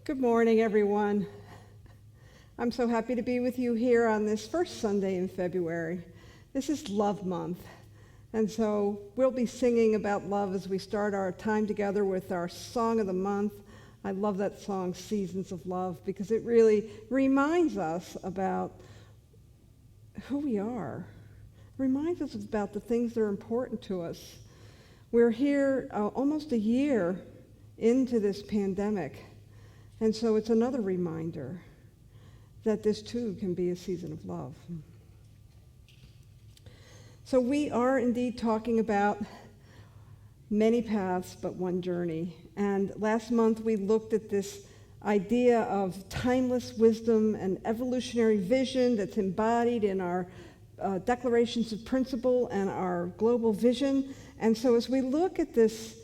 Good morning, everyone. I'm so happy to be with you here on this first Sunday in February. This is Love Month, and so we'll be singing about love as we start our time together with our Song of the Month. I love that song, Seasons of Love, because it really reminds us about who we are. It reminds us about the things that are important to us. We're here almost a year into this pandemic. And so it's another reminder that this too can be a season of love. So we are indeed talking about many paths but one journey. And last month we looked at this idea of timeless wisdom and evolutionary vision that's embodied in our declarations of principle and our global vision. And so as we look at this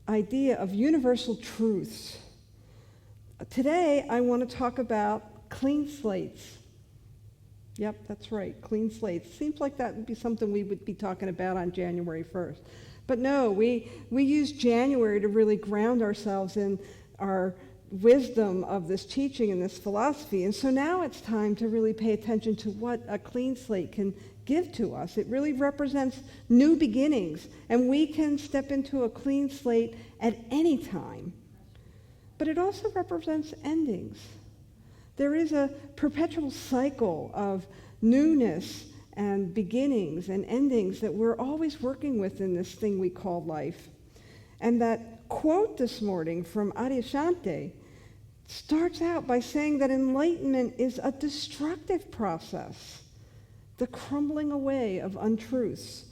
idea of universal truths, today, I want to talk about clean slates. Yep, that's right, clean slates. Seems like that would be something we would be talking about on January 1st. But no, we use January to really ground ourselves in our wisdom of this teaching and this philosophy. And so now it's time to really pay attention to what a clean slate can give to us. It really represents new beginnings, and we can step into a clean slate at any time. But it also represents endings. There is a perpetual cycle of newness and beginnings and endings that we're always working with in this thing we call life. And that quote this morning from Adyashanti starts out by saying that enlightenment is a destructive process, the crumbling away of untruths.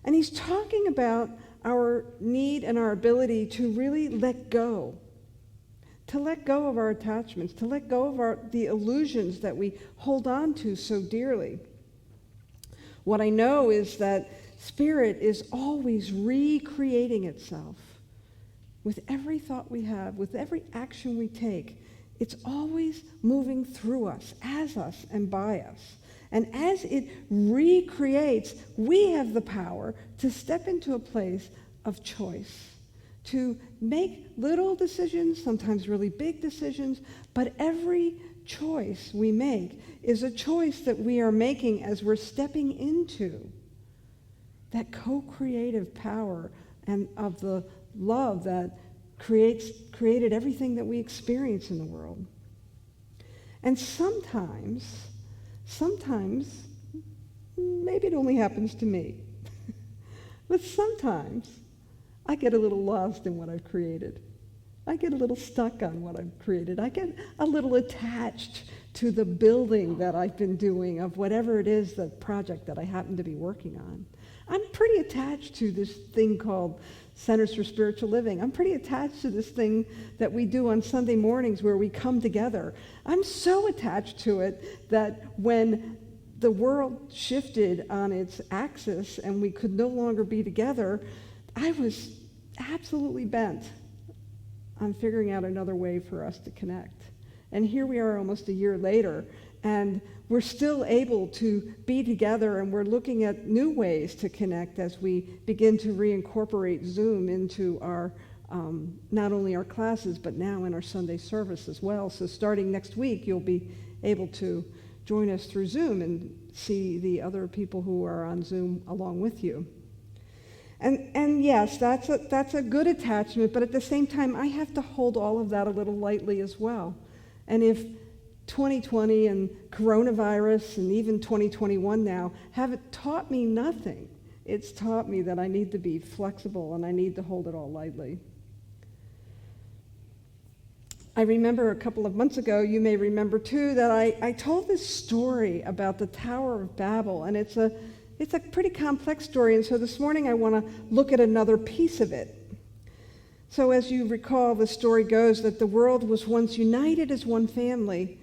And he's talking about our need and our ability to really let go. To let go of our attachments, to let go of the illusions that we hold on to so dearly. What I know is that Spirit is always recreating itself. With every thought we have, with every action we take, it's always moving through us, as us, and by us. And as it recreates, we have the power to step into a place of choice, to make little decisions, sometimes really big decisions, but every choice we make is a choice that we are making as we're stepping into that co-creative power and of the love that created everything that we experience in the world. And sometimes, maybe it only happens to me, but sometimes I get a little lost in what I've created. I get a little stuck on what I've created. I get a little attached to the building that I've been doing of whatever it is, the project that I happen to be working on. I'm pretty attached to this thing called Centers for Spiritual Living. I'm pretty attached to this thing that we do on Sunday mornings where we come together. I'm so attached to it that when the world shifted on its axis and we could no longer be together, I was absolutely bent on figuring out another way for us to connect. And here we are almost a year later, and we're still able to be together, and we're looking at new ways to connect as we begin to reincorporate Zoom into our, not only our classes, but now in our Sunday service as well. So starting next week, you'll be able to join us through Zoom and see the other people who are on Zoom along with you. And yes, that's a good attachment, but at the same time, I have to hold all of that a little lightly as well. And if 2020 and coronavirus and even 2021 now haven't taught me nothing, it's taught me that I need to be flexible and I need to hold it all lightly. I remember a couple of months ago, you may remember too, that I told this story about the Tower of Babel, and it's a pretty complex story, and so this morning I want to look at another piece of it. So as you recall, the story goes that the world was once united as one family,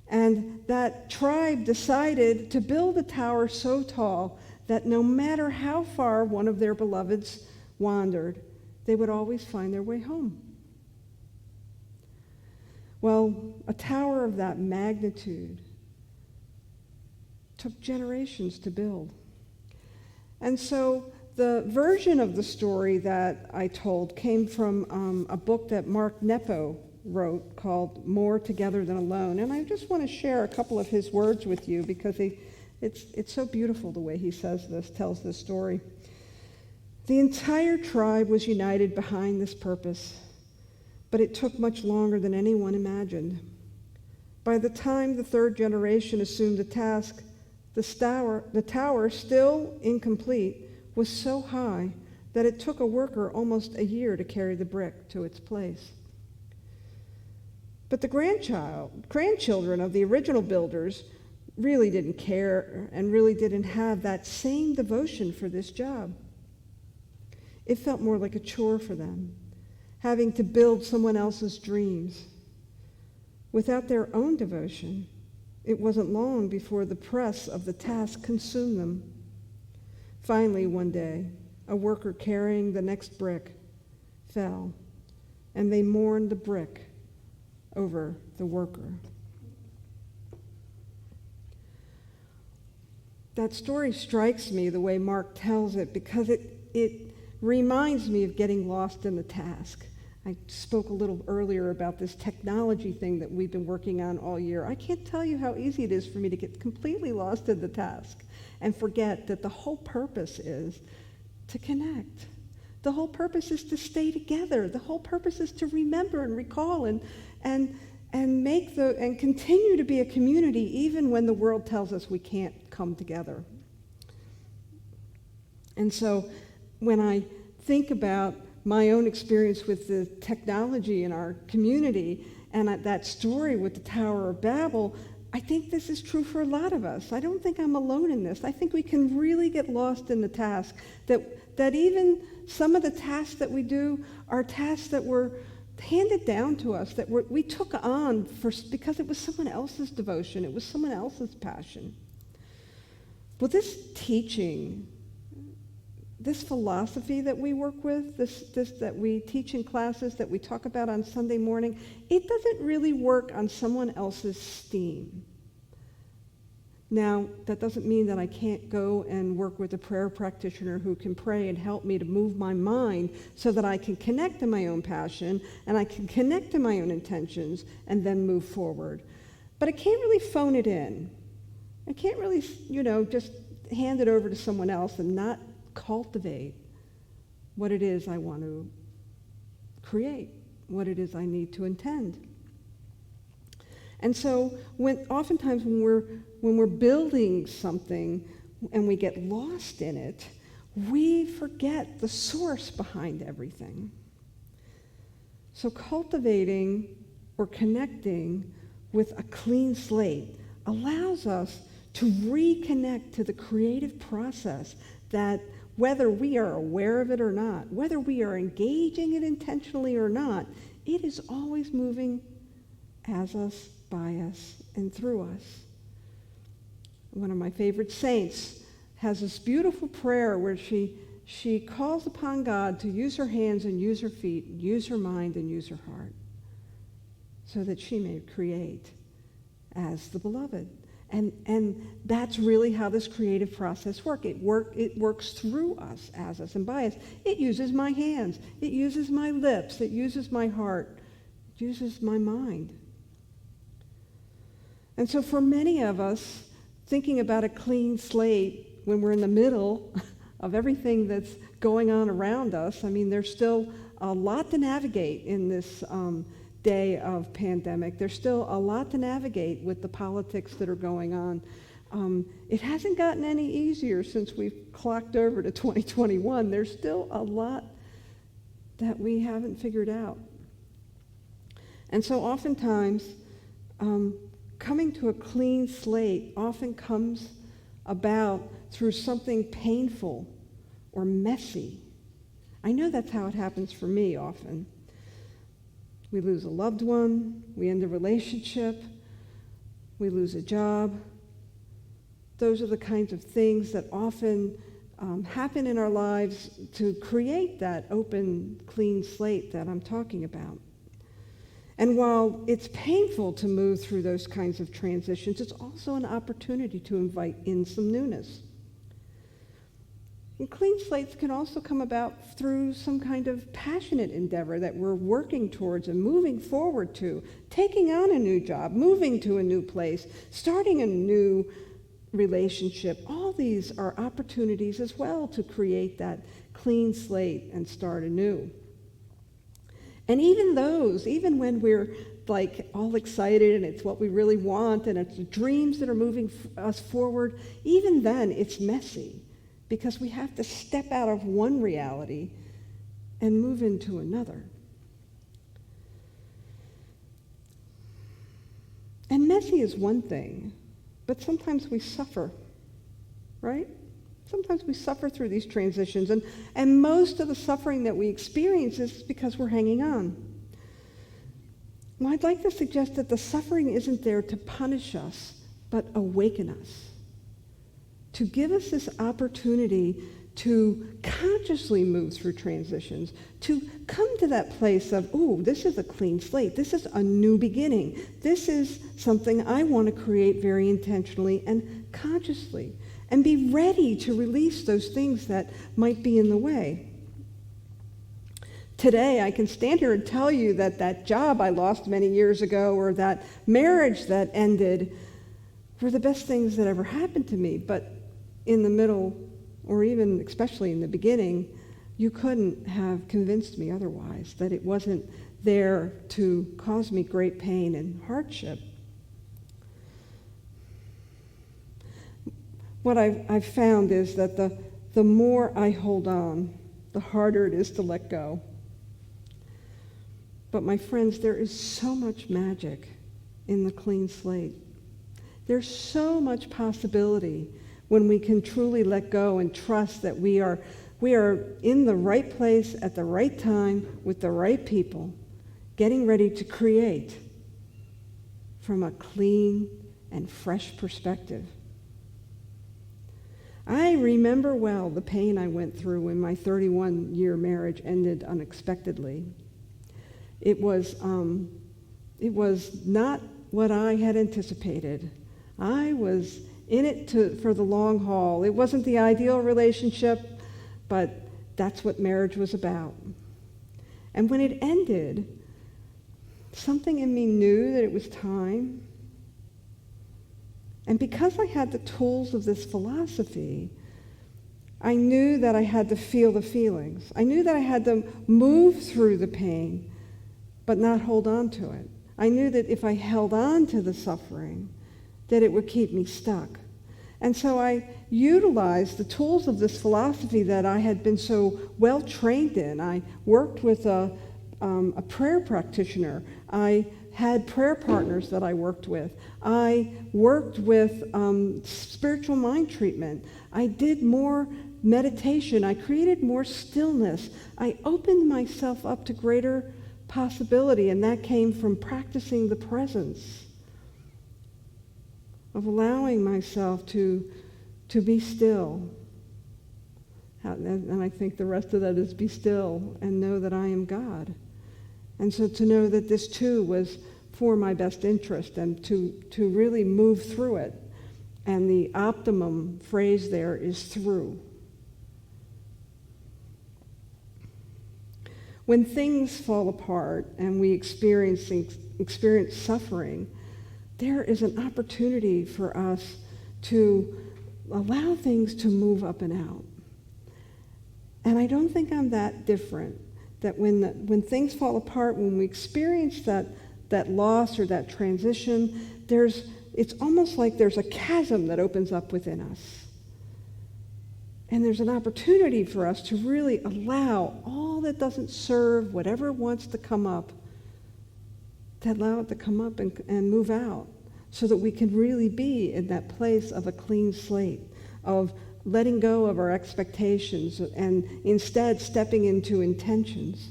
and that tribe decided to build a tower so tall that no matter how far one of their beloveds wandered, they would always find their way home. Well, a tower of that magnitude took generations to build. And so the version of the story that I told came from a book that Mark Nepo wrote called More Together Than Alone. And I just want to share a couple of his words with you because it's so beautiful the way he says this, tells this story. The entire tribe was united behind this purpose, but it took much longer than anyone imagined. By the time the third generation assumed the task, the tower, still incomplete, was so high that it took a worker almost a year to carry the brick to its place. But the grandchildren of the original builders really didn't care and really didn't have that same devotion for this job. It felt more like a chore for them, having to build someone else's dreams. Without their own devotion, it wasn't long before the press of the task consumed them. Finally, one day, a worker carrying the next brick fell, and they mourned the brick over the worker. That story strikes me the way Mark tells it because it reminds me of getting lost in the task. I spoke a little earlier about this technology thing that we've been working on all year. I can't tell you how easy it is for me to get completely lost in the task and forget that the whole purpose is to connect. The whole purpose is to stay together. The whole purpose is to remember and recall and continue to be a community even when the world tells us we can't come together. And so when I think about my own experience with the technology in our community and that story with the Tower of Babel, I think this is true for a lot of us. I don't think I'm alone in this. I think we can really get lost in the task, that even some of the tasks that we do are tasks that were handed down to us, that we took on because it was someone else's devotion, it was someone else's passion. Well, this teaching, this philosophy that we work with, this that we teach in classes, that we talk about on Sunday morning, it doesn't really work on someone else's steam. Now, that doesn't mean that I can't go and work with a prayer practitioner who can pray and help me to move my mind so that I can connect to my own passion and I can connect to my own intentions and then move forward. But I can't really phone it in. I can't really, just hand it over to someone else and not cultivate what it is I want to create, what it is I need to intend. And so oftentimes when we're building something and we get lost in it, we forget the source behind everything. So cultivating or connecting with a clean slate allows us to reconnect to the creative process that, whether we are aware of it or not, whether we are engaging it intentionally or not, it is always moving as us, by us, and through us. One of my favorite saints has this beautiful prayer where she calls upon God to use her hands and use her feet, use her mind and use her heart, so that she may create as the beloved. And that's really how this creative process works. It works through us, as us, and by us. It uses my hands. It uses my lips. It uses my heart. It uses my mind. And so for many of us, thinking about a clean slate when we're in the middle of everything that's going on around us, there's still a lot to navigate in this day of pandemic. There's still a lot to navigate with the politics that are going on. It hasn't gotten any easier since we've clocked over to 2021. There's still a lot that we haven't figured out. And so oftentimes, coming to a clean slate often comes about through something painful or messy. I know that's how it happens for me often. We lose a loved one, we end a relationship, we lose a job. Those are the kinds of things that often happen in our lives to create that open, clean slate that I'm talking about. And while it's painful to move through those kinds of transitions, it's also an opportunity to invite in some newness. And clean slates can also come about through some kind of passionate endeavor that we're working towards and moving forward to, taking on a new job, moving to a new place, starting a new relationship. All these are opportunities as well to create that clean slate and start anew. And even those, even when we're like all excited and it's what we really want and it's dreams that are moving us forward, even then it's messy because we have to step out of one reality and move into another. And messy is one thing, but sometimes we suffer, right? Sometimes we suffer through these transitions, and most of the suffering that we experience is because we're hanging on. Well, I'd like to suggest that the suffering isn't there to punish us, but awaken us, to give us this opportunity to consciously move through transitions, to come to that place of, ooh, this is a clean slate. This is a new beginning. This is something I want to create very intentionally and consciously, and be ready to release those things that might be in the way. Today, I can stand here and tell you that that job I lost many years ago or that marriage that ended were the best things that ever happened to me. But in the middle, or even especially in the beginning, you couldn't have convinced me otherwise, that it wasn't there to cause me great pain and hardship. What I've found is that the more I hold on, the harder it is to let go. But my friends, there is so much magic in the clean slate. There's so much possibility when we can truly let go and trust that we are in the right place at the right time with the right people, getting ready to create from a clean and fresh perspective. I remember well the pain I went through when my 31-year marriage ended unexpectedly. It was not what I had anticipated. I was in it for the long haul. It wasn't the ideal relationship, but that's what marriage was about. And when it ended, something in me knew that it was time. And because I had the tools of this philosophy, I knew that I had to feel the feelings. I knew that I had to move through the pain, but not hold on to it. I knew that if I held on to the suffering, that it would keep me stuck. And so I utilized the tools of this philosophy that I had been so well trained in. I worked with a prayer practitioner. I had prayer partners that I worked with. I worked with spiritual mind treatment. I did more meditation. I created more stillness. I opened myself up to greater possibility, and that came from practicing the presence, of allowing myself to be still. And I think the rest of that is be still and know that I am God. And so to know that this too was for my best interest and to really move through it. And the optimum phrase there is through. When things fall apart and we experience suffering, there is an opportunity for us to allow things to move up and out. And I don't think I'm that different, that when things fall apart, when we experience that loss or that transition, it's almost like there's a chasm that opens up within us. And there's an opportunity for us to really allow all that doesn't serve, whatever wants to come up, to allow it to come up and move out, so that we can really be in that place of a clean slate, of letting go of our expectations and instead stepping into intentions.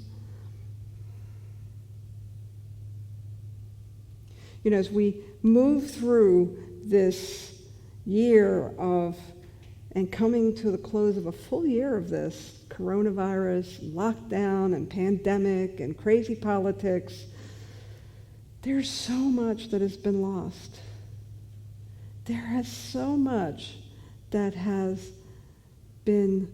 You know, as we move through this year of, and coming to the close of a full year of this coronavirus, lockdown and pandemic and crazy politics, there's so much that has been lost. There is so much that has been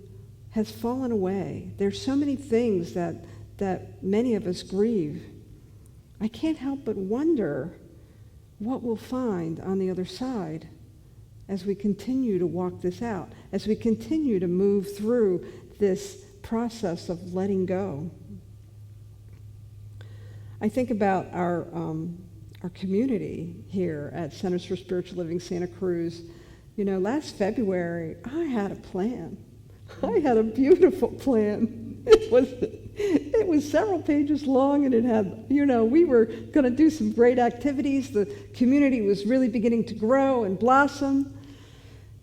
has fallen away. There's so many things that many of us grieve. I can't help but wonder what we'll find on the other side as we continue to walk this out, as we continue to move through this process of letting go. I think about our community here at Centers for Spiritual Living Santa Cruz. Last February, I had a plan. I had a beautiful plan. It was several pages long, and it had, we were going to do some great activities. The community was really beginning to grow and blossom,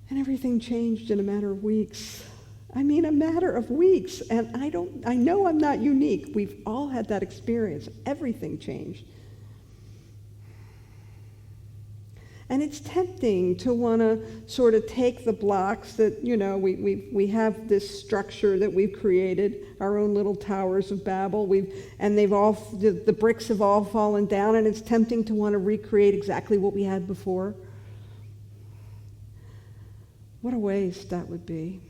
and everything changed in a matter of weeks. I mean, a matter of weeks, and I know I'm not unique. We've all had that experience. Everything changed. And it's tempting to want to sort of take the blocks that, we have this structure that we've created, our own little towers of Babel, and the bricks have all fallen down, and it's tempting to want to recreate exactly what we had before. What a waste that would be,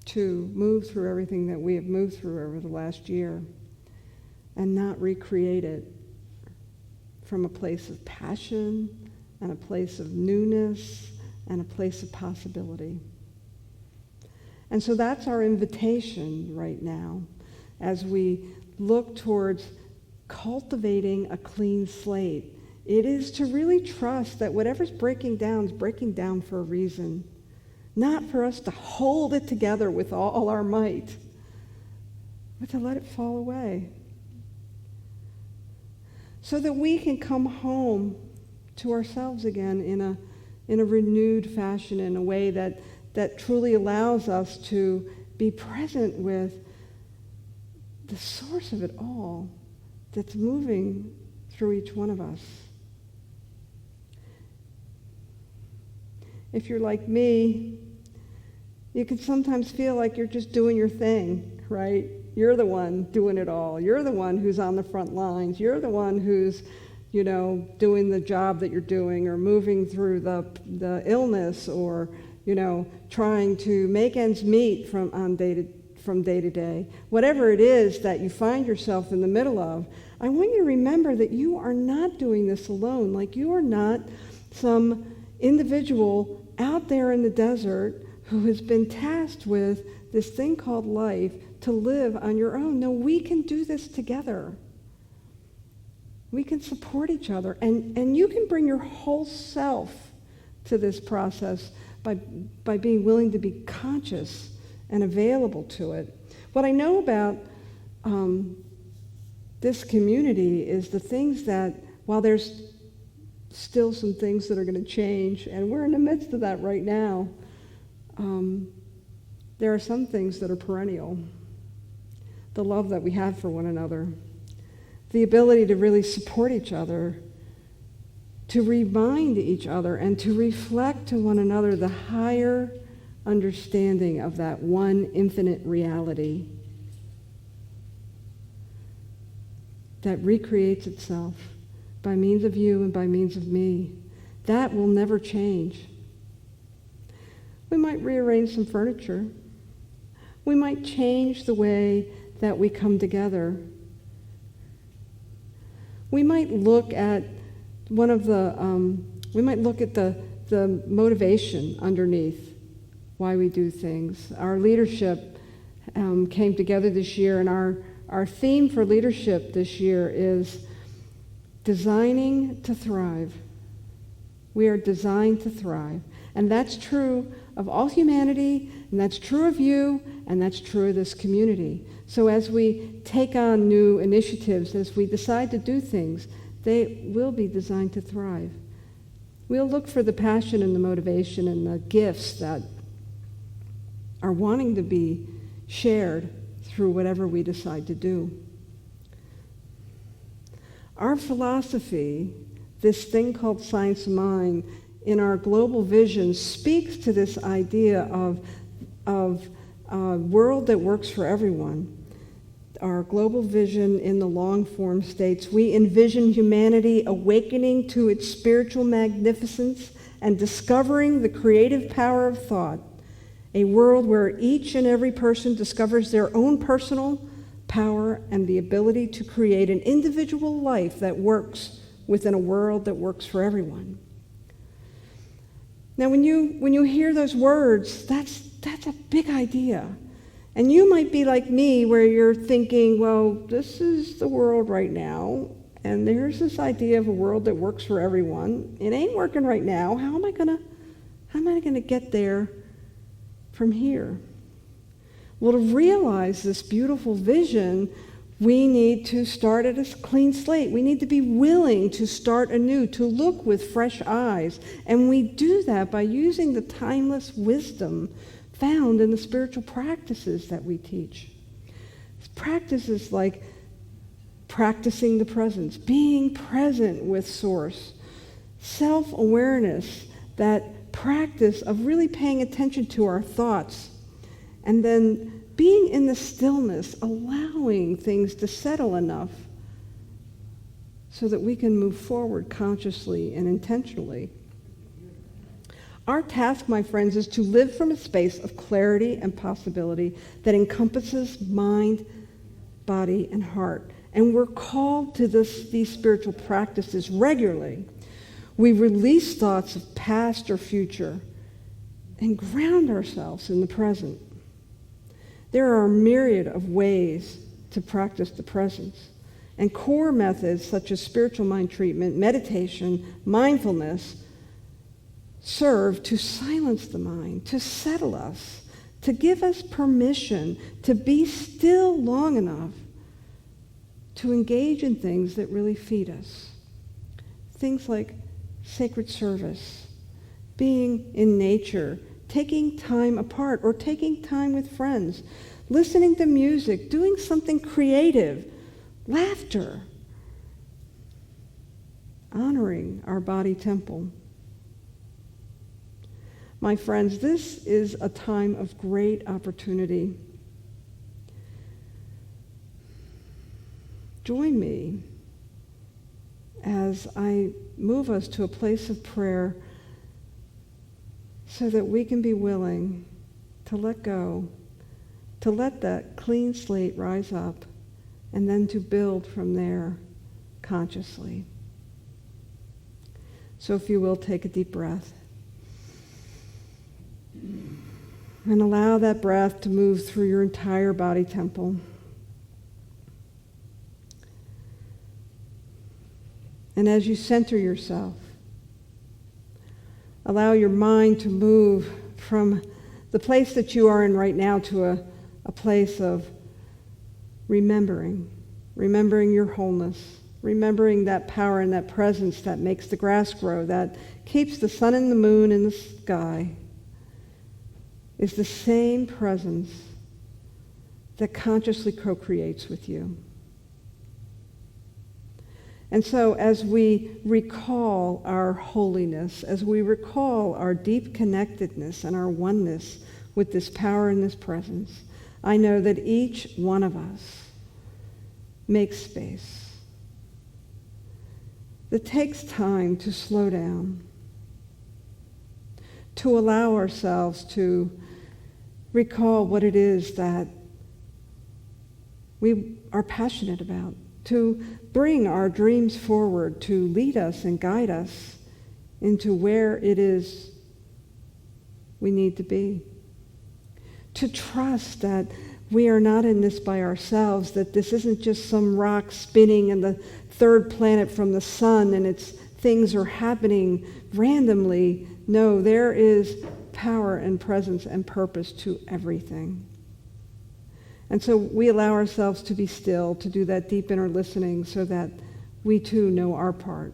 to move through everything that we have moved through over the last year and not recreate it from a place of passion and a place of newness and a place of possibility. And so that's our invitation right now as we look towards cultivating a clean slate. It is to really trust that whatever's breaking down is breaking down for a reason, not for us to hold it together with all our might, but to let it fall away, so that we can come home to ourselves again in a renewed fashion, in a way that truly allows us to be present with the source of it all that's moving through each one of us. If you're like me, you can sometimes feel like you're just doing your thing, right? You're the one doing it all. You're the one who's on the front lines. You're the one who's, doing the job that you're doing, or moving through the illness, or, trying to make ends meet from day to day. Whatever it is that you find yourself in the middle of, I want you to remember that you are not doing this alone. Like, you are not some individual out there in the desert who has been tasked with this thing called life to live on your own. No, we can do this together. We can support each other, and you can bring your whole self to this process by being willing to be conscious and available to it. What I know about this community is the things that, while there's still some things that are going to change, and we're in the midst of that right now, there are some things that are perennial. The love that we have for one another, the ability to really support each other, to remind each other, and to reflect to one another the higher understanding of that one infinite reality that recreates itself by means of you and by means of me. That will never change. We might rearrange some furniture. We might change the way that we come together. We might look at the motivation underneath why we do things. Our leadership came together this year, and our theme for leadership this year is designing to thrive. We are designed to thrive. And that's true of all humanity, and that's true of you, and that's true of this community. So as we take on new initiatives, as we decide to do things, they will be designed to thrive. We'll look for the passion and the motivation and the gifts that are wanting to be shared through whatever we decide to do. Our philosophy, this thing called science of mind, in our global vision, speaks to this idea of a world that works for everyone. Our global vision in the long form states, we envision humanity awakening to its spiritual magnificence and discovering the creative power of thought, a world where each and every person discovers their own personal power and the ability to create an individual life that works within a world that works for everyone. Now, when you hear those words, that's a big idea. And you might be like me, where you're thinking, well, this is the world right now, and there's this idea of a world that works for everyone. It ain't working right now. How am I gonna get there from here? Well, to realize this beautiful vision, we need to start at a clean slate. We need to be willing to start anew, to look with fresh eyes. And we do that by using the timeless wisdom found in the spiritual practices that we teach. Practices like practicing the presence, being present with Source, self-awareness, that practice of really paying attention to our thoughts, and then being in the stillness, allowing things to settle enough so that we can move forward consciously and intentionally. Our task, my friends, is to live from a space of clarity and possibility that encompasses mind, body, and heart. And we're called to these spiritual practices regularly. We release thoughts of past or future and ground ourselves in the present. There are a myriad of ways to practice the presence, and core methods such as spiritual mind treatment, meditation, mindfulness serve to silence the mind, to settle us, to give us permission to be still long enough to engage in things that really feed us. Things like sacred service, being in nature, taking time apart or taking time with friends, listening to music, doing something creative, laughter, honoring our body temple. My friends, this is a time of great opportunity. Join me as I move us to a place of prayer so that we can be willing to let go, to let that clean slate rise up, and then to build from there consciously. So if you will, take a deep breath. And allow that breath to move through your entire body temple. And as you center yourself, allow your mind to move from the place that you are in right now to a place of remembering your wholeness, remembering that power and that presence that makes the grass grow, that keeps the sun and the moon in the sky, is the same presence that consciously co-creates with you. And so as we recall our holiness, as we recall our deep connectedness and our oneness with this power and this presence, I know that each one of us makes space. It takes time to slow down, to allow ourselves to recall what it is that we are passionate about, to bring our dreams forward, to lead us and guide us into where it is we need to be. To trust that we are not in this by ourselves, that this isn't just some rock spinning in the third planet from the sun and things are happening randomly. No, there is power and presence and purpose to everything. And so we allow ourselves to be still, to do that deep inner listening so that we too know our part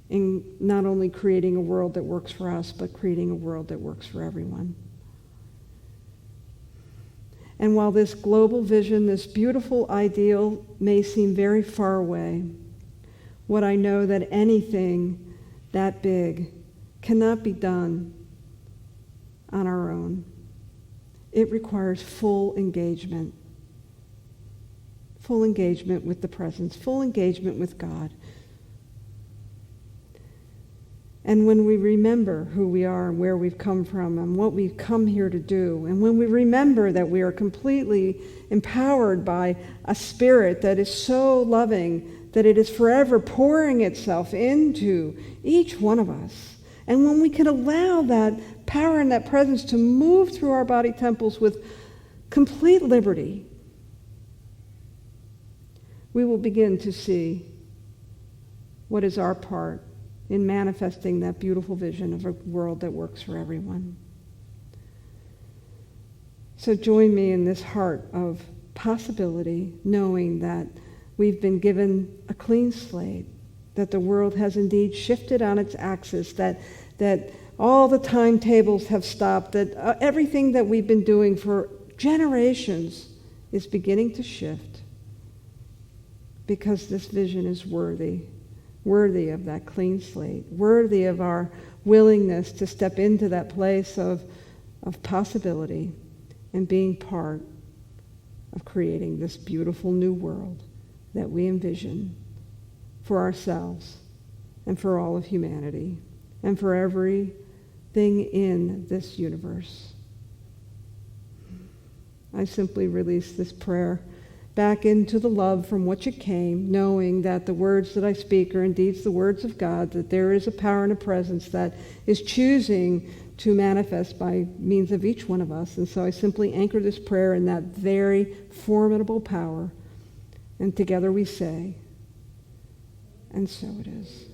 in not only creating a world that works for us, but creating a world that works for everyone. And while this global vision, this beautiful ideal may seem very far away, what I know that anything that big cannot be done on our own. It requires full engagement with the presence, full engagement with God. And when we remember who we are and where we've come from and what we've come here to do, and when we remember that we are completely empowered by a spirit that is so loving that it is forever pouring itself into each one of us, and when we can allow that power and that presence to move through our body temples with complete liberty, we will begin to see what is our part in manifesting that beautiful vision of a world that works for everyone. So join me in this heart of possibility, knowing that we've been given a clean slate, that the world has indeed shifted on its axis, that all the timetables have stopped, that everything that we've been doing for generations is beginning to shift, because this vision is worthy of that clean slate, worthy of our willingness to step into that place of possibility and being part of creating this beautiful new world that we envision for ourselves and for all of humanity and for everything in this universe. I simply release this prayer back into the love from which it came, knowing that the words that I speak are indeed the words of God, that there is a power and a presence that is choosing to manifest by means of each one of us. And so I simply anchor this prayer in that very formidable power. And together we say, and so it is.